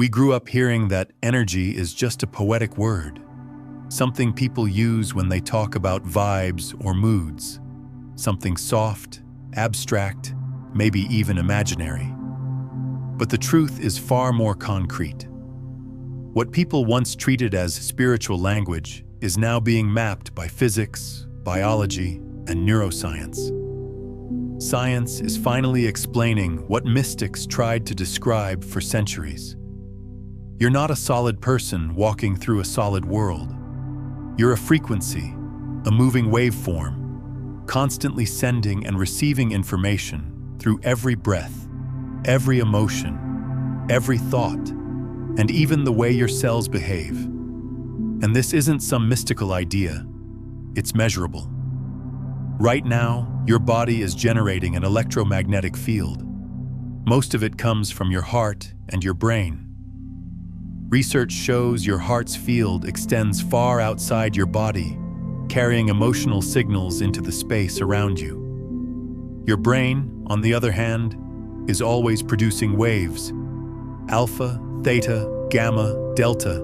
We grew up hearing that energy is just a poetic word, something people use when they talk about vibes or moods, something soft, abstract, maybe even imaginary. But the truth is far more concrete. What people once treated as spiritual language is now being mapped by physics, biology, and neuroscience. Science is finally explaining what mystics tried to describe for centuries. You're not a solid person walking through a solid world. You're a frequency, a moving waveform, constantly sending and receiving information through every breath, every emotion, every thought, and even the way your cells behave. And this isn't some mystical idea, it's measurable. Right now, your body is generating an electromagnetic field. Most of it comes from your heart and your brain. Research shows your heart's field extends far outside your body, carrying emotional signals into the space around you. Your brain, on the other hand, is always producing waves, alpha, theta, gamma, delta,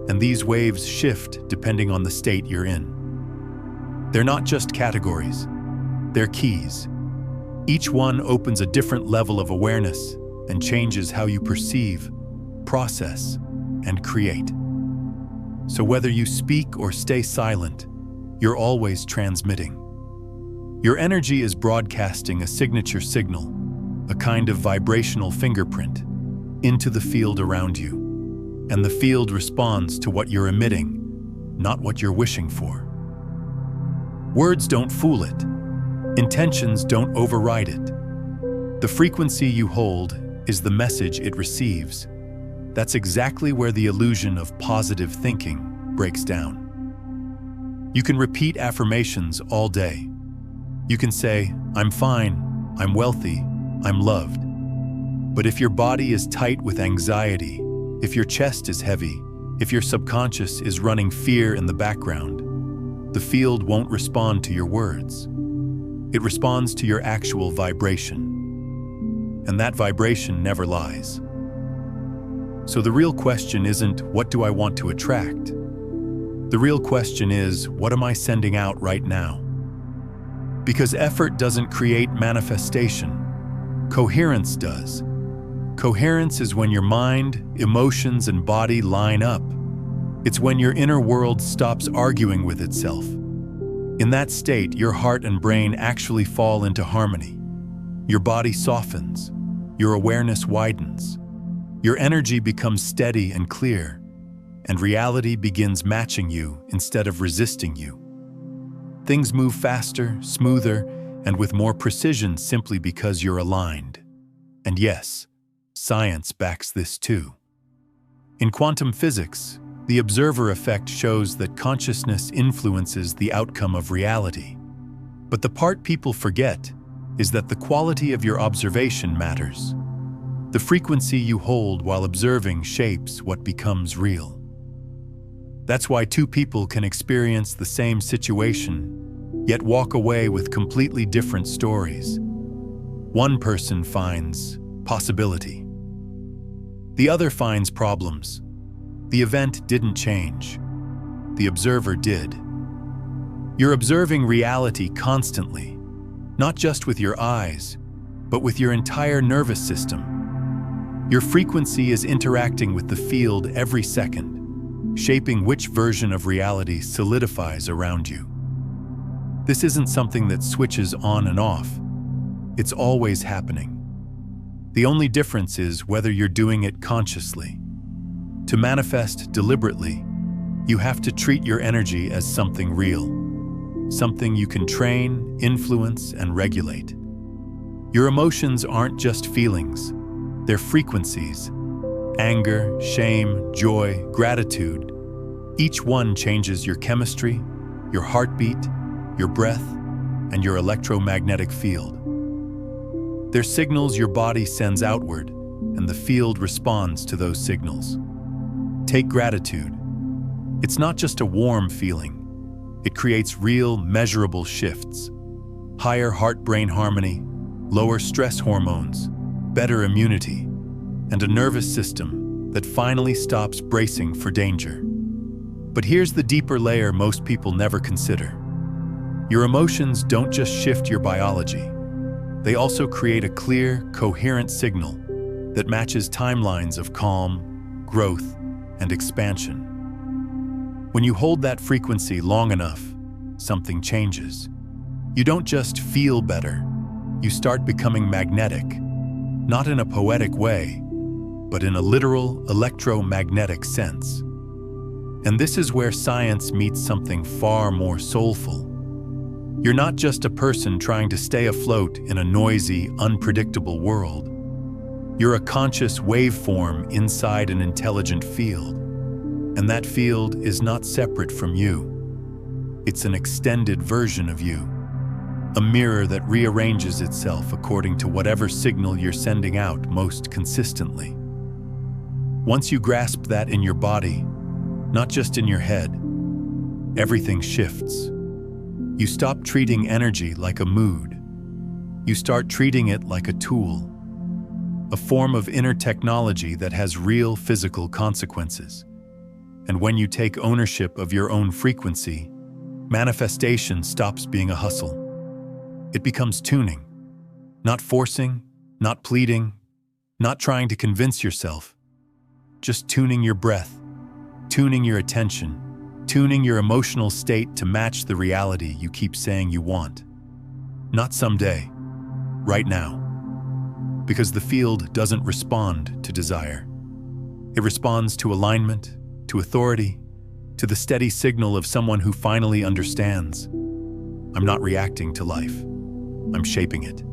and these waves shift depending on the state you're in. They're not just categories, they're keys. Each one opens a different level of awareness and changes how you perceive, process, and create. So whether you speak or stay silent, you're always transmitting. Your energy is broadcasting a signature signal, a kind of vibrational fingerprint, into the field around you. And the field responds to what you're emitting, not what you're wishing for. Words don't fool it. Intentions don't override it. The frequency you hold is the message it receives. That's exactly where the illusion of positive thinking breaks down. You can repeat affirmations all day. You can say, "I'm fine, I'm wealthy, I'm loved." But if your body is tight with anxiety, if your chest is heavy, if your subconscious is running fear in the background, the field won't respond to your words. It responds to your actual vibration. And that vibration never lies. So the real question isn't, what do I want to attract? The real question is, what am I sending out right now? Because effort doesn't create manifestation. Coherence does. Coherence is when your mind, emotions, and body line up. It's when your inner world stops arguing with itself. In that state, your heart and brain actually fall into harmony. Your body softens. Your awareness widens. Your energy becomes steady and clear, and reality begins matching you instead of resisting you. Things move faster, smoother, and with more precision simply because you're aligned. And yes, science backs this too. In quantum physics, the observer effect shows that consciousness influences the outcome of reality. But the part people forget is that the quality of your observation matters. The frequency you hold while observing shapes what becomes real. That's why two people can experience the same situation, yet walk away with completely different stories. One person finds possibility. The other finds problems. The event didn't change. The observer did. You're observing reality constantly, not just with your eyes, but with your entire nervous system. Your frequency is interacting with the field every second, shaping which version of reality solidifies around you. This isn't something that switches on and off. It's always happening. The only difference is whether you're doing it consciously. To manifest deliberately, you have to treat your energy as something real, something you can train, influence, and regulate. Your emotions aren't just feelings. They're frequencies. Anger, shame, joy, gratitude. Each one changes your chemistry, your heartbeat, your breath, and your electromagnetic field. They're signals your body sends outward, and the field responds to those signals. Take gratitude. It's not just a warm feeling. It creates real, measurable shifts. Higher heart-brain harmony, lower stress hormones, better immunity, and a nervous system that finally stops bracing for danger. But here's the deeper layer most people never consider. Your emotions don't just shift your biology. They also create a clear, coherent signal that matches timelines of calm, growth, and expansion. When you hold that frequency long enough, something changes. You don't just feel better, you start becoming magnetic, not in a poetic way, but in a literal electromagnetic sense. And this is where science meets something far more soulful. You're not just a person trying to stay afloat in a noisy, unpredictable world. You're a conscious waveform inside an intelligent field. And that field is not separate from you. It's an extended version of you, a mirror that rearranges itself according to whatever signal you're sending out most consistently. Once you grasp that in your body, not just in your head, everything shifts. You stop treating energy like a mood. You start treating it like a tool, a form of inner technology that has real physical consequences. And when you take ownership of your own frequency, manifestation stops being a hustle. It becomes tuning, not forcing, not pleading, not trying to convince yourself, just tuning your breath, tuning your attention, tuning your emotional state to match the reality you keep saying you want. Not someday, right now. Because the field doesn't respond to desire. It responds to alignment, to authority, to the steady signal of someone who finally understands. I'm not reacting to life. I'm shaping it.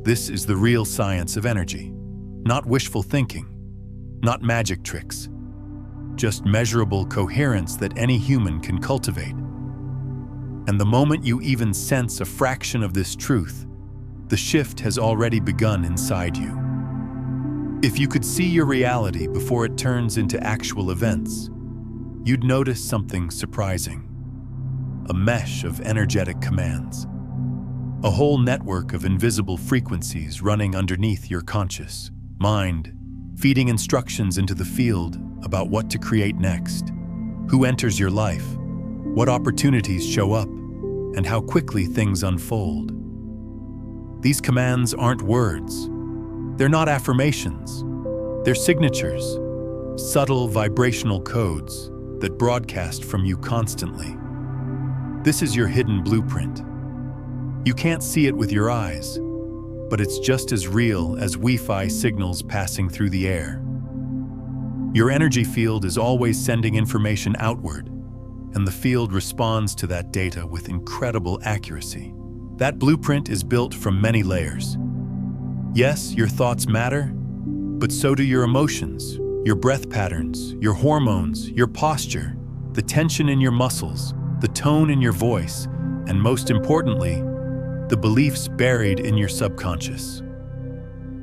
This is the real science of energy. Not wishful thinking, not magic tricks. Just measurable coherence that any human can cultivate. And the moment you even sense a fraction of this truth, the shift has already begun inside you. If you could see your reality before it turns into actual events, you'd notice something surprising. A mesh of energetic commands. A whole network of invisible frequencies running underneath your conscious mind, feeding instructions into the field about what to create next, who enters your life, what opportunities show up, and how quickly things unfold. These commands aren't words. They're not affirmations. They're signatures, subtle vibrational codes that broadcast from you constantly. This is your hidden blueprint. You can't see it with your eyes, but it's just as real as Wi-Fi signals passing through the air. Your energy field is always sending information outward, and the field responds to that data with incredible accuracy. That blueprint is built from many layers. Yes, your thoughts matter, but so do your emotions, your breath patterns, your hormones, your posture, the tension in your muscles, the tone in your voice, and most importantly, the beliefs buried in your subconscious.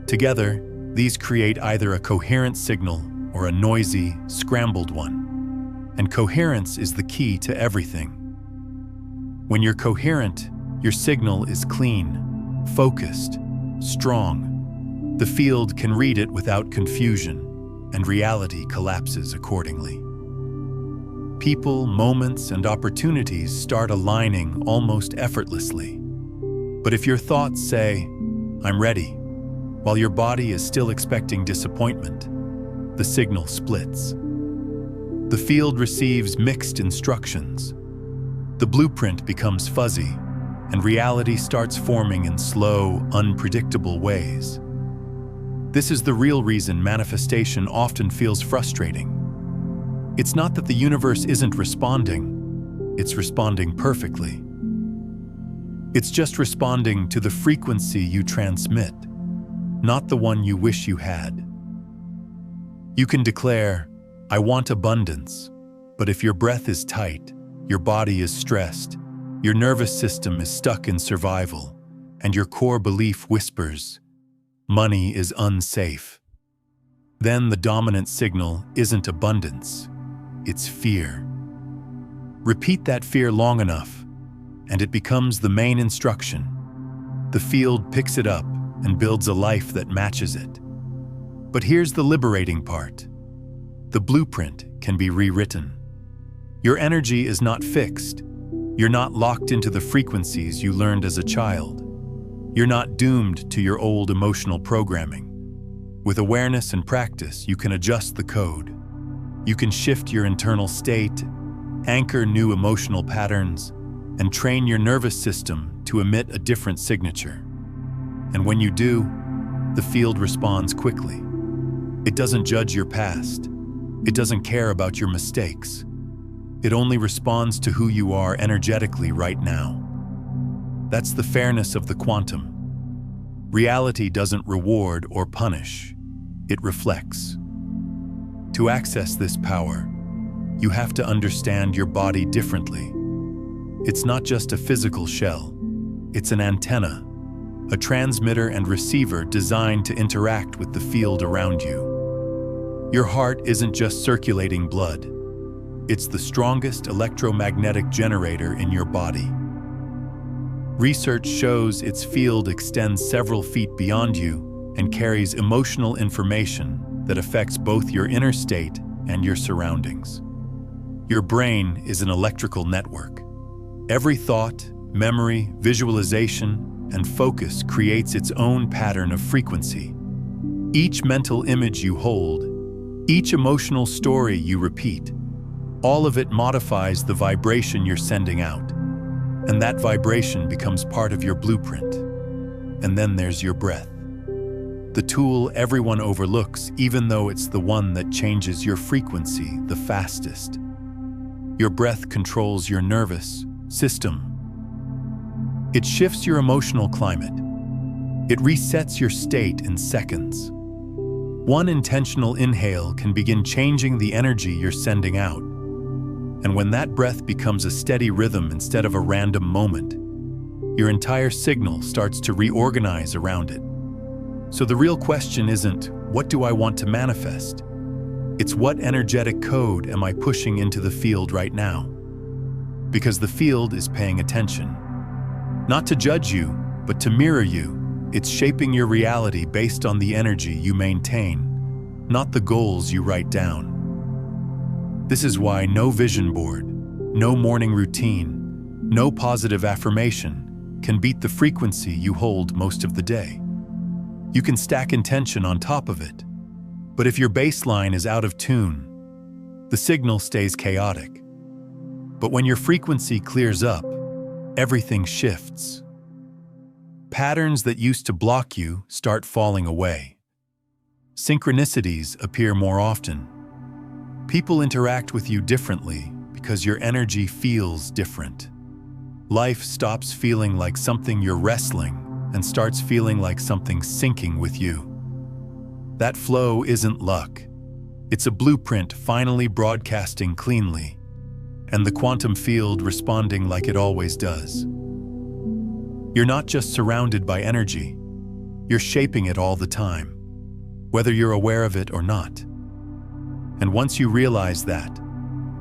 Together, these create either a coherent signal or a noisy, scrambled one. And coherence is the key to everything. When you're coherent, your signal is clean, focused, strong. The field can read it without confusion, and reality collapses accordingly. People, moments, and opportunities start aligning almost effortlessly. But if your thoughts say, "I'm ready," while your body is still expecting disappointment, the signal splits. The field receives mixed instructions. The blueprint becomes fuzzy, and reality starts forming in slow, unpredictable ways. This is the real reason manifestation often feels frustrating. It's not that the universe isn't responding, it's responding perfectly. It's just responding to the frequency you transmit, not the one you wish you had. You can declare, "I want abundance," but if your breath is tight, your body is stressed, your nervous system is stuck in survival, and your core belief whispers, "Money is unsafe," then the dominant signal isn't abundance, it's fear. Repeat that fear long enough, and it becomes the main instruction. The field picks it up and builds a life that matches it. But here's the liberating part. the blueprint can be rewritten. Your energy is not fixed. You're not locked into the frequencies you learned as a child. You're not doomed to your old emotional programming. With awareness and practice, you can adjust the code. You can shift your internal state, anchor new emotional patterns, and train your nervous system to emit a different signature. And when you do, the field responds quickly. It doesn't judge your past. It doesn't care about your mistakes. It only responds to who you are energetically right now. That's the fairness of the quantum. Reality doesn't reward or punish. It reflects. To access this power, you have to understand your body differently. It's not just a physical shell. It's an antenna, a transmitter and receiver designed to interact with the field around you. Your heart isn't just circulating blood. It's the strongest electromagnetic generator in your body. Research shows its field extends several feet beyond you and carries emotional information that affects both your inner state and your surroundings. Your brain is an electrical network. Every thought, memory, visualization, and focus creates its own pattern of frequency. Each mental image you hold, each emotional story you repeat, all of it modifies the vibration you're sending out. And that vibration becomes part of your blueprint. And then there's your breath. The tool everyone overlooks, even though it's the one that changes your frequency the fastest. Your breath controls your nervous system. It shifts your emotional climate. It resets your state in seconds. One intentional inhale can begin changing the energy you're sending out. And when that breath becomes a steady rhythm instead of a random moment, your entire signal starts to reorganize around it. So the real question isn't, what do I want to manifest? It's what energetic code am I pushing into the field right now? Because the field is paying attention. Not to judge you, but to mirror you. It's shaping your reality based on the energy you maintain, not the goals you write down. This is why no vision board, no morning routine, no positive affirmation can beat the frequency you hold most of the day. You can stack intention on top of it, but if your baseline is out of tune, the signal stays chaotic. But when your frequency clears up, everything shifts. Patterns that used to block you start falling away. Synchronicities appear more often. People interact with you differently because your energy feels different. Life stops feeling like something you're wrestling and starts feeling like something syncing with you. That flow isn't luck. It's a blueprint finally broadcasting cleanly, and the quantum field responding like it always does. You're not just surrounded by energy, you're shaping it all the time, whether you're aware of it or not. And once you realize that,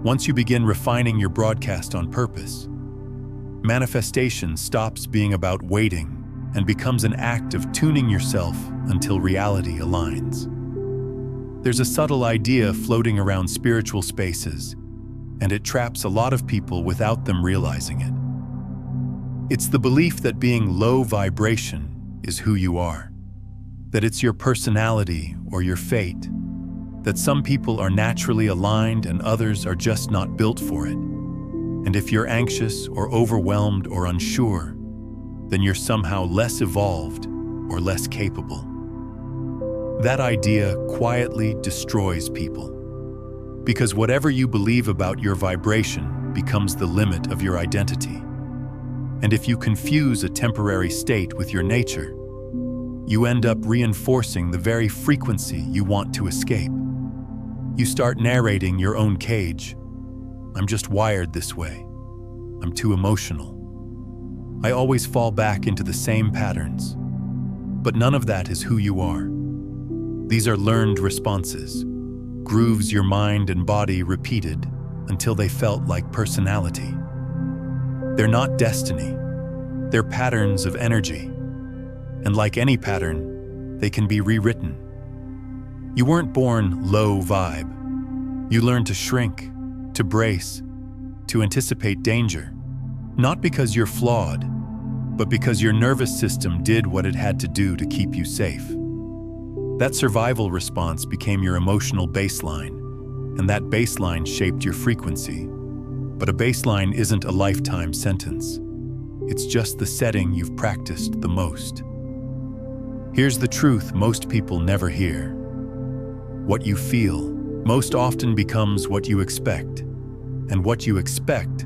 once you begin refining your broadcast on purpose, manifestation stops being about waiting and becomes an act of tuning yourself until reality aligns. There's a subtle idea floating around spiritual spaces, and it traps a lot of people without them realizing it. It's the belief that being low vibration is who you are, that it's your personality or your fate, that some people are naturally aligned and others are just not built for it. And if you're anxious or overwhelmed or unsure, then you're somehow less evolved or less capable. That idea quietly destroys people. Because whatever you believe about your vibration becomes the limit of your identity. And if you confuse a temporary state with your nature, you end up reinforcing the very frequency you want to escape. You start narrating your own cage. I'm just wired this way. I'm too emotional. I always fall back into the same patterns. But none of that is who you are. These are learned responses, grooves your mind and body repeated until they felt like personality. They're not destiny. They're patterns of energy. And like any pattern, they can be rewritten. You weren't born low vibe. You learn to shrink, to brace, to anticipate danger, not because you're flawed, but because your nervous system did what it had to do to keep you safe. That survival response became your emotional baseline, and that baseline shaped your frequency. But a baseline isn't a lifetime sentence. It's just the setting you've practiced the most. Here's the truth most people never hear. What you feel most often becomes what you expect, and what you expect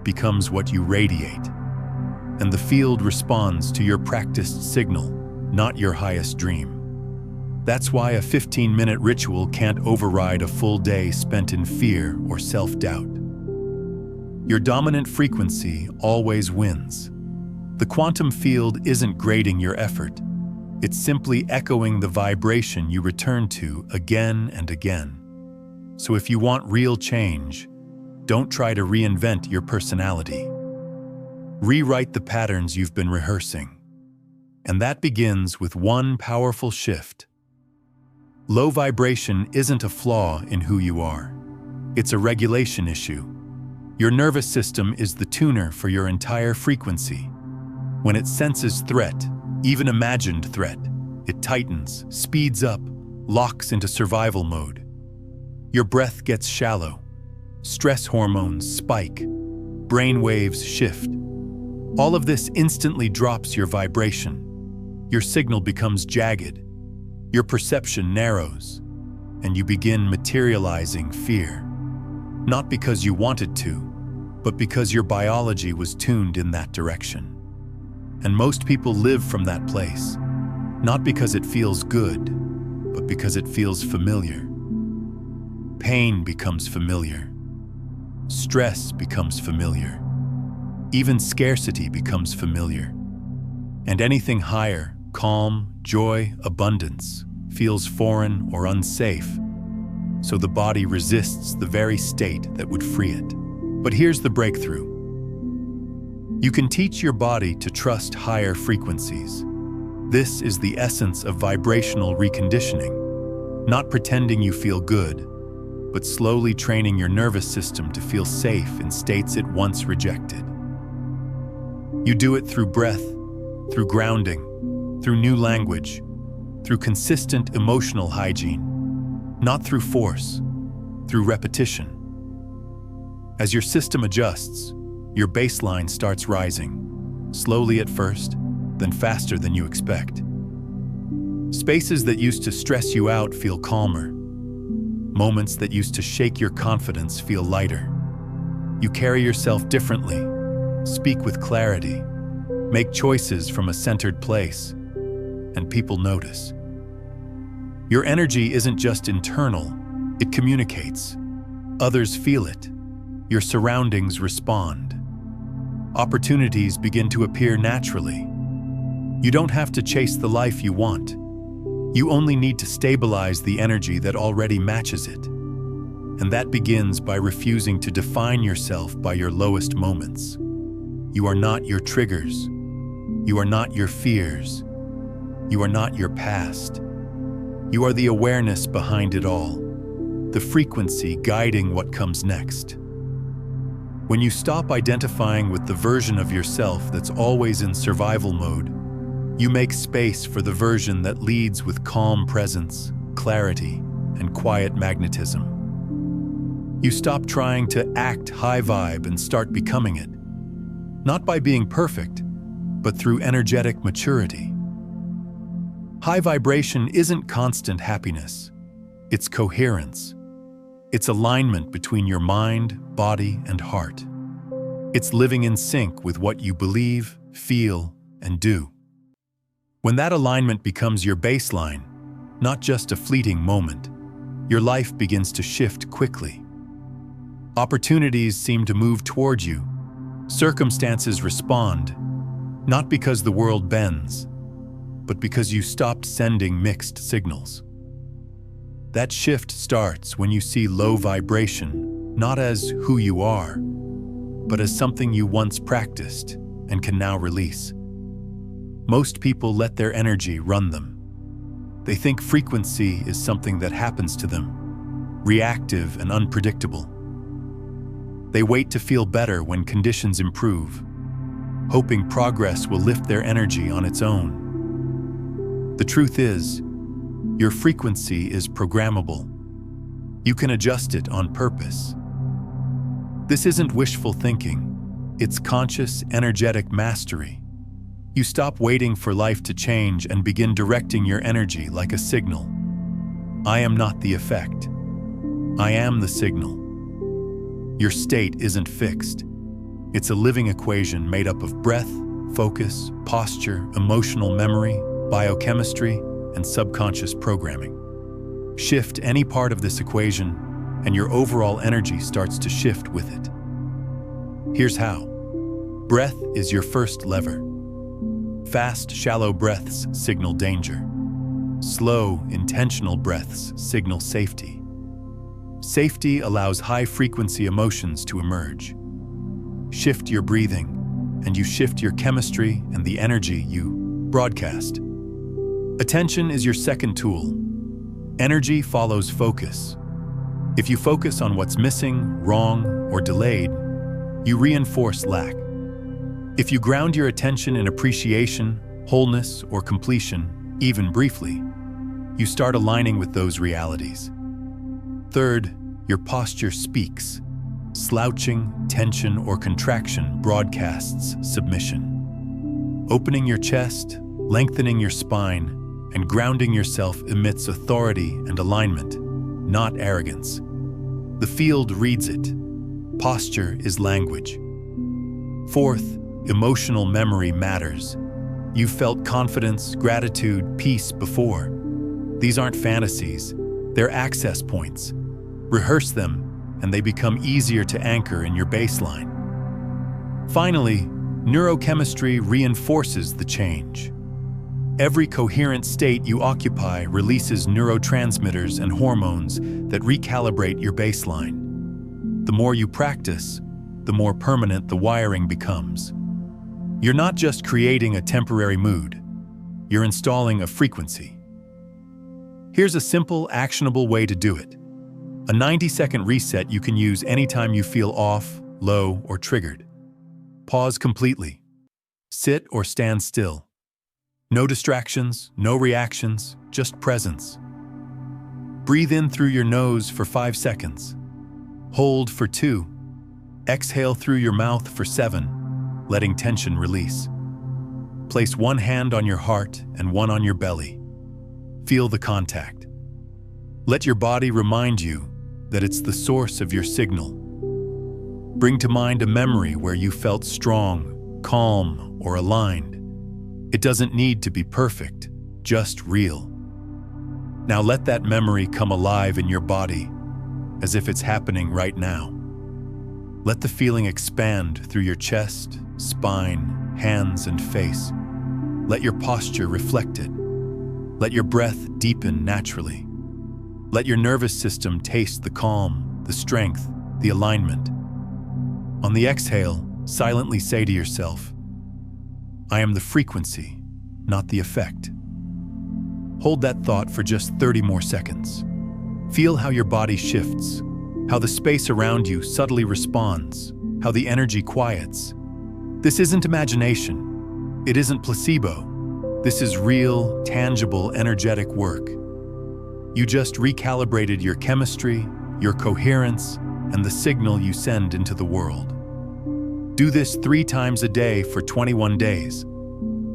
becomes what you radiate. And the field responds to your practiced signal, not your highest dream. That's why a 15-minute ritual can't override a full day spent in fear or self-doubt. Your dominant frequency always wins. The quantum field isn't grading your effort. It's simply echoing the vibration you return to again and again. So if you want real change, don't try to reinvent your personality. Rewrite the patterns you've been rehearsing. And that begins with one powerful shift. Low vibration isn't a flaw in who you are. It's a regulation issue. Your nervous system is the tuner for your entire frequency. When it senses threat, even imagined threat, it tightens, speeds up, locks into survival mode. Your breath gets shallow. Stress hormones spike. Brain waves shift. All of this instantly drops your vibration. Your signal becomes jagged. Your perception narrows. And you begin materializing fear. Not because you wanted to, but because your biology was tuned in that direction. And most people live from that place, not because it feels good, but because it feels familiar. Pain becomes familiar. Stress becomes familiar. Even scarcity becomes familiar. And anything higher, calm, joy, abundance, feels foreign or unsafe. So the body resists the very state that would free it. But here's the breakthrough. You can teach your body to trust higher frequencies. This is the essence of vibrational reconditioning. Not pretending you feel good, but slowly training your nervous system to feel safe in states it once rejected. You do it through breath, through grounding, through new language, through consistent emotional hygiene, not through force, through repetition. As your system adjusts, your baseline starts rising, slowly at first, then faster than you expect. Spaces that used to stress you out feel calmer. Moments that used to shake your confidence feel lighter. You carry yourself differently, speak with clarity, make choices from a centered place, and people notice. Your energy isn't just internal, it communicates. Others feel it. Your surroundings respond. Opportunities begin to appear naturally. You don't have to chase the life you want. You only need to stabilize the energy that already matches it. And that begins by refusing to define yourself by your lowest moments. You are not your triggers. You are not your fears. You are not your past. You are the awareness behind it all, the frequency guiding what comes next. When you stop identifying with the version of yourself that's always in survival mode, you make space for the version that leads with calm presence, clarity, and quiet magnetism. You stop trying to act high vibe and start becoming it, not by being perfect, but through energetic maturity. High vibration isn't constant happiness, it's coherence. It's alignment between your mind, body, and heart. It's living in sync with what you believe, feel, and do. When that alignment becomes your baseline, not just a fleeting moment, your life begins to shift quickly. Opportunities seem to move toward you. Circumstances respond, not because the world bends, but because you stopped sending mixed signals. That shift starts when you see low vibration not as who you are, but as something you once practiced and can now release. Most people let their energy run them. They think frequency is something that happens to them, reactive and unpredictable. They wait to feel better when conditions improve, hoping progress will lift their energy on its own. The truth is, your frequency is programmable. You can adjust it on purpose. This isn't wishful thinking. It's conscious, energetic mastery. You stop waiting for life to change and begin directing your energy like a signal. I am not the effect. I am the signal. Your state isn't fixed. It's a living equation made up of breath, focus, posture, emotional memory, biochemistry, and subconscious programming. Shift any part of this equation, and your overall energy starts to shift with it. Here's how. Breath is your first lever. Fast, shallow breaths signal danger. Slow, intentional breaths signal safety. Safety allows high-frequency emotions to emerge. Shift your breathing, and you shift your chemistry and the energy you broadcast. Attention is your second tool. Energy follows focus. If you focus on what's missing, wrong, or delayed, you reinforce lack. If you ground your attention in appreciation, wholeness, or completion, even briefly, you start aligning with those realities. Third, your posture speaks. Slouching, tension, or contraction broadcasts submission. Opening your chest, lengthening your spine, and grounding yourself emits authority and alignment, not arrogance. The field reads it. Posture is language. Fourth, emotional memory matters. You've felt confidence, gratitude, peace before. These aren't fantasies, they're access points. Rehearse them, and they become easier to anchor in your baseline. Finally, neurochemistry reinforces the change. Every coherent state you occupy releases neurotransmitters and hormones that recalibrate your baseline. The more you practice, the more permanent the wiring becomes. You're not just creating a temporary mood, you're installing a frequency. Here's a simple, actionable way to do it. A 90-second reset you can use anytime you feel off, low, or triggered. Pause completely. Sit or stand still. No distractions, no reactions, just presence. Breathe in through your nose for 5 seconds. Hold for 2. Exhale through your mouth for 7, letting tension release. Place one hand on your heart and one on your belly. Feel the contact. Let your body remind you that it's the source of your signal. Bring to mind a memory where you felt strong, calm, or aligned. It doesn't need to be perfect, just real. Now let that memory come alive in your body, as if it's happening right now. Let the feeling expand through your chest, spine, hands, and face. Let your posture reflect it. Let your breath deepen naturally. Let your nervous system taste the calm, the strength, the alignment. On the exhale, silently say to yourself, I am the frequency, not the effect. Hold that thought for just 30 more seconds. Feel how your body shifts, how the space around you subtly responds, how the energy quiets. This isn't imagination. It isn't placebo. This is real, tangible, energetic work. You just recalibrated your chemistry, your coherence, and the signal you send into the world. Do this 3 times a day for 21 days.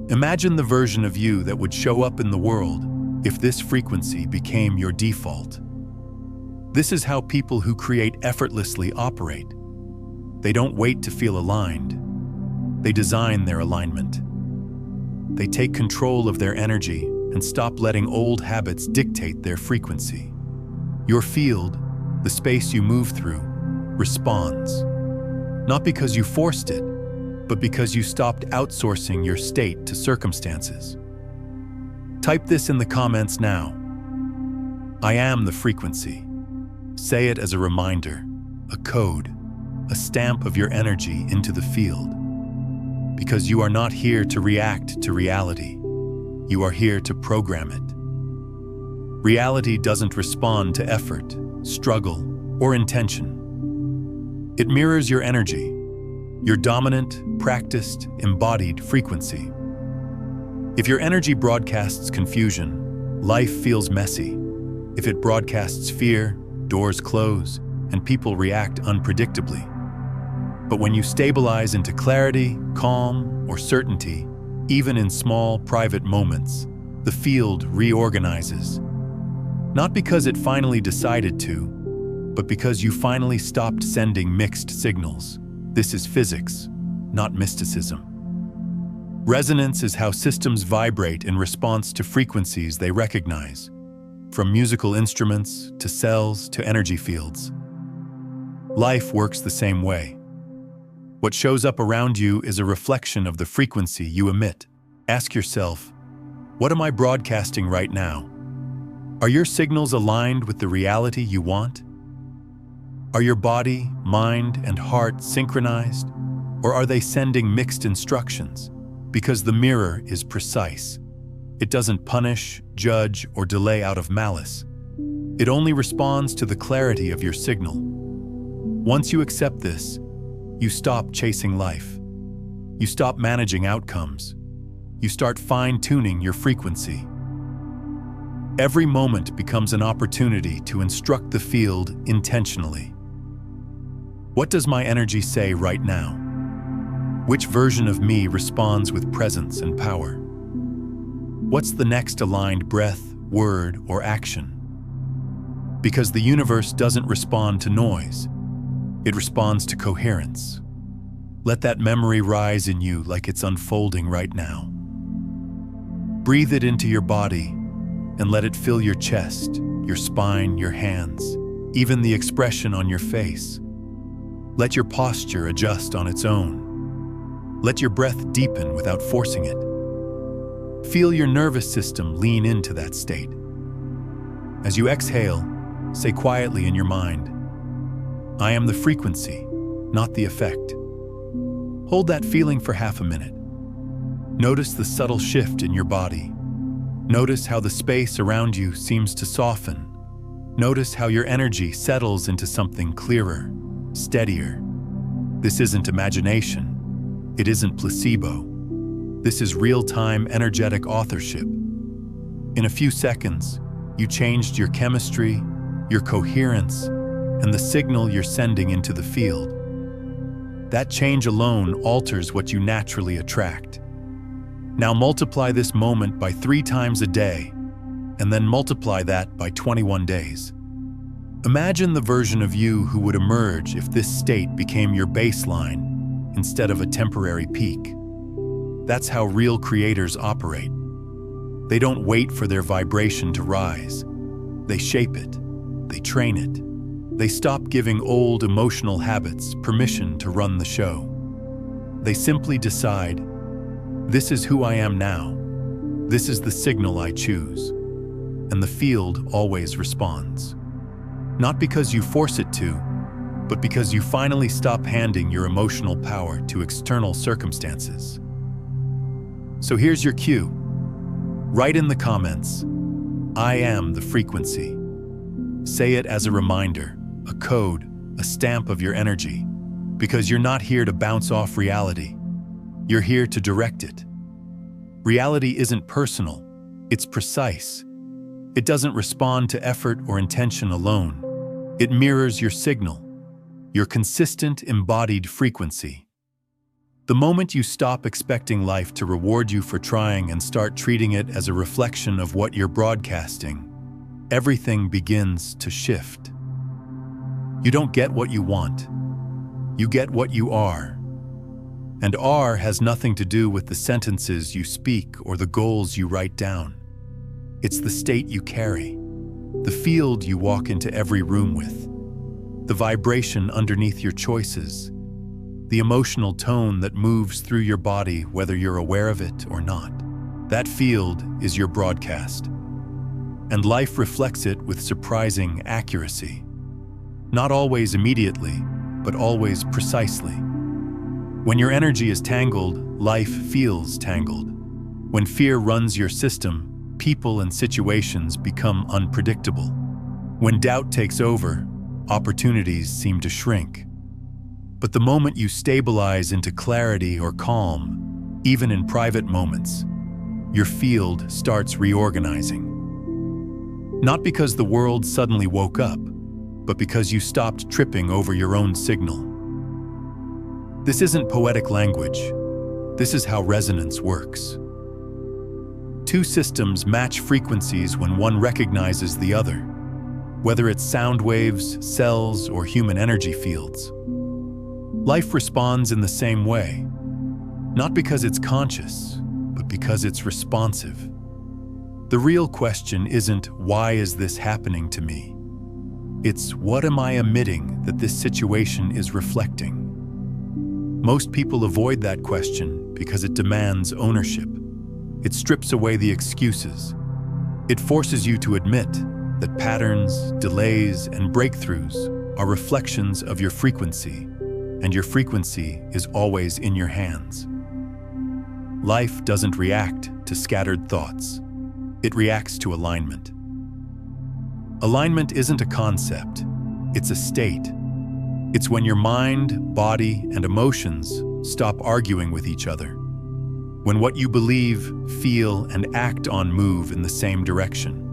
Imagine the version of you that would show up in the world if this frequency became your default. This is how people who create effortlessly operate. They don't wait to feel aligned. They design their alignment. They take control of their energy and stop letting old habits dictate their frequency. Your field, the space you move through, responds. Not because you forced it, but because you stopped outsourcing your state to circumstances. Type this in the comments now. I am the frequency. Say it as a reminder, a code, a stamp of your energy into the field. Because you are not here to react to reality. You are here to program it. Reality doesn't respond to effort, struggle, or intention. It mirrors your energy, your dominant, practiced, embodied frequency. If your energy broadcasts confusion, life feels messy. If it broadcasts fear, doors close, and people react unpredictably. But when you stabilize into clarity, calm, or certainty, even in small, private moments, the field reorganizes. Not because it finally decided to, but because you finally stopped sending mixed signals. This is physics, not mysticism. Resonance is how systems vibrate in response to frequencies they recognize, from musical instruments to cells to energy fields. Life works the same way. What shows up around you is a reflection of the frequency you emit. Ask yourself, what am I broadcasting right now? Are your signals aligned with the reality you want? Are your body, mind, and heart synchronized, or are they sending mixed instructions? Because the mirror is precise. It doesn't punish, judge, or delay out of malice. It only responds to the clarity of your signal. Once you accept this, you stop chasing life. You stop managing outcomes. You start fine-tuning your frequency. Every moment becomes an opportunity to instruct the field intentionally. What does my energy say right now? Which version of me responds with presence and power? What's the next aligned breath, word, or action? Because the universe doesn't respond to noise. It responds to coherence. Let that memory rise in you like it's unfolding right now. Breathe it into your body and let it fill your chest, your spine, your hands, even the expression on your face. Let your posture adjust on its own. Let your breath deepen without forcing it. Feel your nervous system lean into that state. As you exhale, say quietly in your mind, I am the frequency, not the effect. Hold that feeling for half a minute. Notice the subtle shift in your body. Notice how the space around you seems to soften. Notice how your energy settles into something clearer, steadier. This isn't imagination. It isn't placebo. This is real-time energetic authorship. In a few seconds, you changed your chemistry, your coherence, and the signal you're sending into the field. That change alone alters what you naturally attract. Now multiply this moment by 3 times a day, and then multiply that by 21 days. Imagine the version of you who would emerge if this state became your baseline instead of a temporary peak. That's how real creators operate. They don't wait for their vibration to rise. They shape it. They train it. They stop giving old emotional habits permission to run the show. They simply decide, this is who I am now. This is the signal I choose. And the field always responds. Not because you force it to, but because you finally stop handing your emotional power to external circumstances. So here's your cue. Write in the comments, I am the frequency. Say it as a reminder, a code, a stamp of your energy, because you're not here to bounce off reality. You're here to direct it. Reality isn't personal, it's precise. It doesn't respond to effort or intention alone. It mirrors your signal, your consistent embodied frequency. The moment you stop expecting life to reward you for trying and start treating it as a reflection of what you're broadcasting, everything begins to shift. You don't get what you want. You get what you are. And R has nothing to do with the sentences you speak or the goals you write down. It's the state you carry, the field you walk into every room with, the vibration underneath your choices, the emotional tone that moves through your body whether you're aware of it or not. That field is your broadcast. And life reflects it with surprising accuracy. Not always immediately, but always precisely. When your energy is tangled, life feels tangled. When fear runs your system, people and situations become unpredictable. When doubt takes over, opportunities seem to shrink. But the moment you stabilize into clarity or calm, even in private moments, your field starts reorganizing. Not because the world suddenly woke up, but because you stopped tripping over your own signal. This isn't poetic language. This is how resonance works. Two systems match frequencies when one recognizes the other, whether it's sound waves, cells, or human energy fields. Life responds in the same way, not because it's conscious, but because it's responsive. The real question isn't, why is this happening to me? It's, what am I emitting that this situation is reflecting? Most people avoid that question because it demands ownership. It strips away the excuses. It forces you to admit that patterns, delays, and breakthroughs are reflections of your frequency, and your frequency is always in your hands. Life doesn't react to scattered thoughts. It reacts to alignment. Alignment isn't a concept, it's a state. It's when your mind, body, and emotions stop arguing with each other. When what you believe, feel, and act on move in the same direction.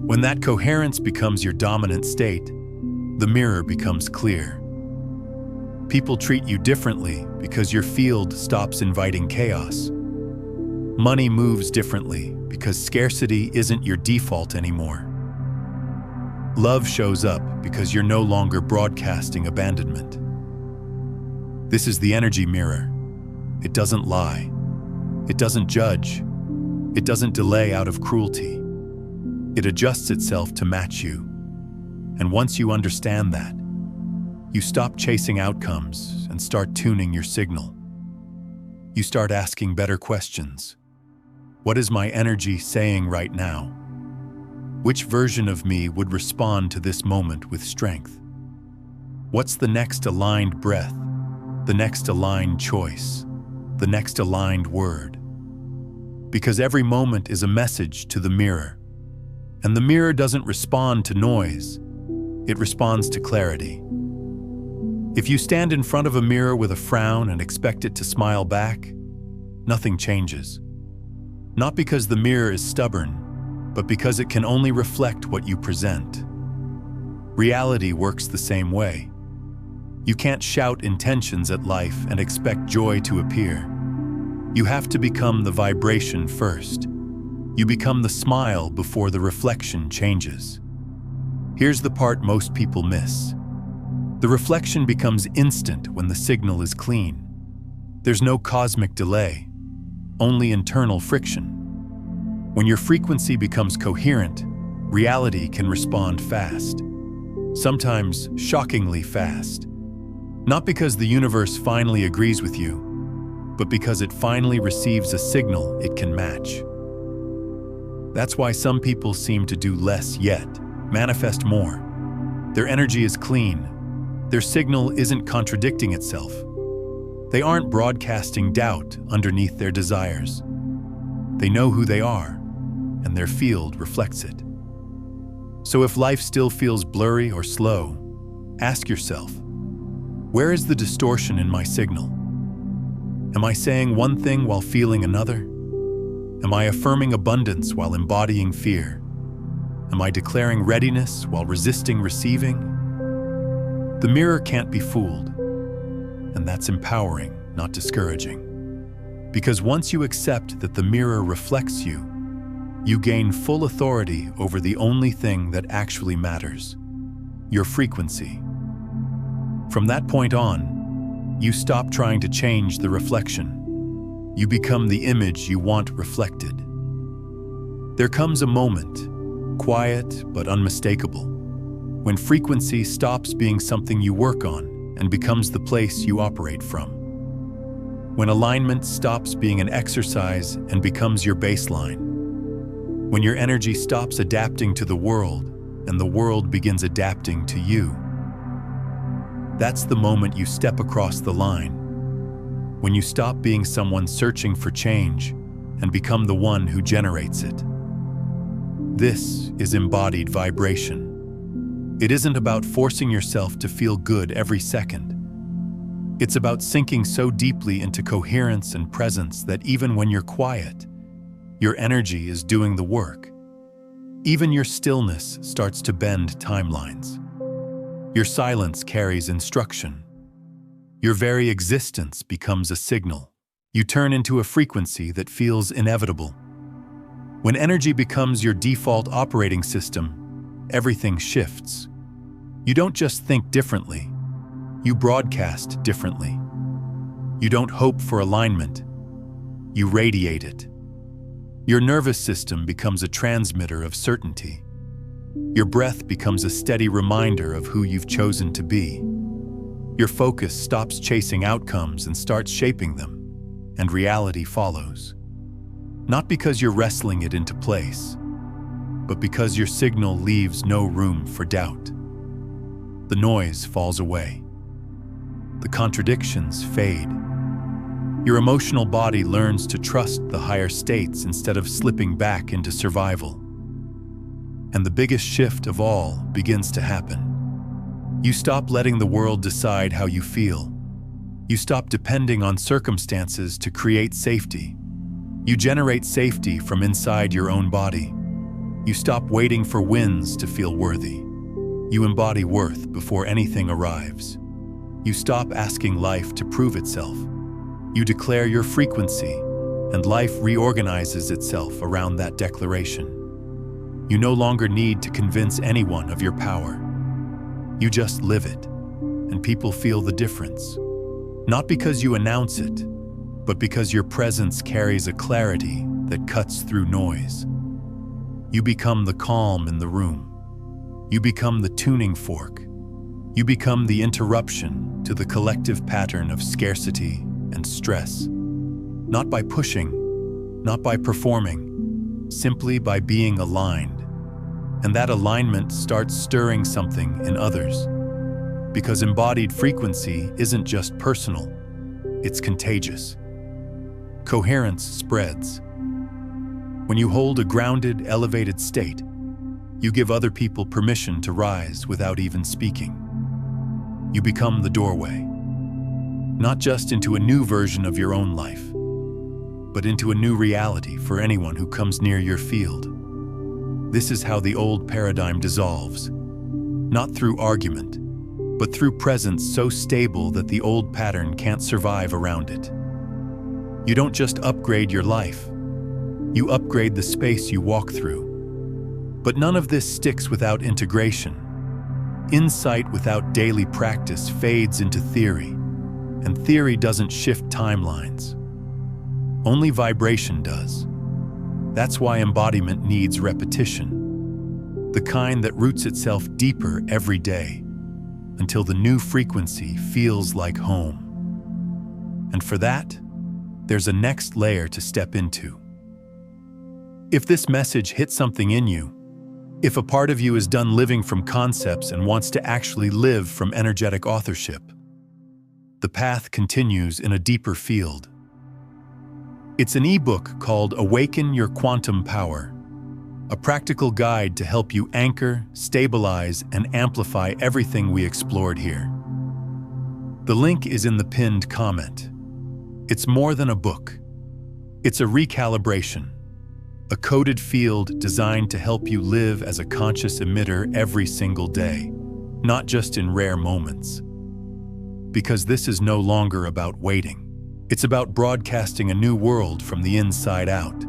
When that coherence becomes your dominant state, the mirror becomes clear. People treat you differently because your field stops inviting chaos. Money moves differently because scarcity isn't your default anymore. Love shows up because you're no longer broadcasting abandonment. This is the energy mirror. It doesn't lie. It doesn't judge. It doesn't delay out of cruelty. It adjusts itself to match you. And once you understand that, you stop chasing outcomes and start tuning your signal. You start asking better questions. What is my energy saying right now? Which version of me would respond to this moment with strength? What's the next aligned breath, the next aligned choice, the next aligned word? Because every moment is a message to the mirror. And the mirror doesn't respond to noise, it responds to clarity. If you stand in front of a mirror with a frown and expect it to smile back, nothing changes. Not because the mirror is stubborn, but because it can only reflect what you present. Reality works the same way. You can't shout intentions at life and expect joy to appear. You have to become the vibration first. You become the smile before the reflection changes. Here's the part most people miss. The reflection becomes instant when the signal is clean. There's no cosmic delay, only internal friction. When your frequency becomes coherent, reality can respond fast. Sometimes shockingly fast. Not because the universe finally agrees with you, but because it finally receives a signal it can match. That's why some people seem to do less yet, manifest more. Their energy is clean. Their signal isn't contradicting itself. They aren't broadcasting doubt underneath their desires. They know who they are, and their field reflects it. So if life still feels blurry or slow, ask yourself, where is the distortion in my signal? Am I saying one thing while feeling another? Am I affirming abundance while embodying fear? Am I declaring readiness while resisting receiving? The mirror can't be fooled, and that's empowering, not discouraging. Because once you accept that the mirror reflects you, you gain full authority over the only thing that actually matters, your frequency. From that point on, you stop trying to change the reflection. You become the image you want reflected. There comes a moment, quiet but unmistakable, when frequency stops being something you work on and becomes the place you operate from. When alignment stops being an exercise and becomes your baseline. When your energy stops adapting to the world and the world begins adapting to you. That's the moment you step across the line. When you stop being someone searching for change and become the one who generates it. This is embodied vibration. It isn't about forcing yourself to feel good every second. It's about sinking so deeply into coherence and presence that even when you're quiet, your energy is doing the work. Even your stillness starts to bend timelines. Your silence carries instruction. Your very existence becomes a signal. You turn into a frequency that feels inevitable. When energy becomes your default operating system, everything shifts. You don't just think differently, you broadcast differently. You don't hope for alignment, you radiate it. Your nervous system becomes a transmitter of certainty. Your breath becomes a steady reminder of who you've chosen to be. Your focus stops chasing outcomes and starts shaping them, and reality follows. Not because you're wrestling it into place, but because your signal leaves no room for doubt. The noise falls away. The contradictions fade. Your emotional body learns to trust the higher states instead of slipping back into survival. And the biggest shift of all begins to happen. You stop letting the world decide how you feel. You stop depending on circumstances to create safety. You generate safety from inside your own body. You stop waiting for wins to feel worthy. You embody worth before anything arrives. You stop asking life to prove itself. You declare your frequency, and life reorganizes itself around that declaration. You no longer need to convince anyone of your power. You just live it, and people feel the difference. Not because you announce it, but because your presence carries a clarity that cuts through noise. You become the calm in the room. You become the tuning fork. You become the interruption to the collective pattern of scarcity and stress. Not by pushing, not by performing, simply by being aligned. And that alignment starts stirring something in others. Because embodied frequency isn't just personal, it's contagious. Coherence spreads. When you hold a grounded, elevated state, you give other people permission to rise without even speaking. You become the doorway, not just into a new version of your own life, but into a new reality for anyone who comes near your field. This is how the old paradigm dissolves, not through argument, but through presence so stable that the old pattern can't survive around it. You don't just upgrade your life, you upgrade the space you walk through. But none of this sticks without integration. Insight without daily practice fades into theory, and theory doesn't shift timelines. Only vibration does. That's why embodiment needs repetition, the kind that roots itself deeper every day, until the new frequency feels like home. And for that, there's a next layer to step into. If this message hit something in you, if a part of you is done living from concepts and wants to actually live from energetic authorship, the path continues in a deeper field. It's an ebook called Awaken Your Quantum Power, a practical guide to help you anchor, stabilize, and amplify everything we explored here. The link is in the pinned comment. It's more than a book. It's a recalibration, a coded field designed to help you live as a conscious emitter every single day, not just in rare moments. Because this is no longer about waiting. It's about broadcasting a new world from the inside out.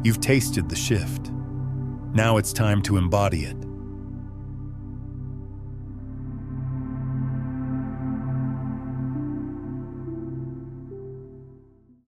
You've tasted the shift. Now it's time to embody it.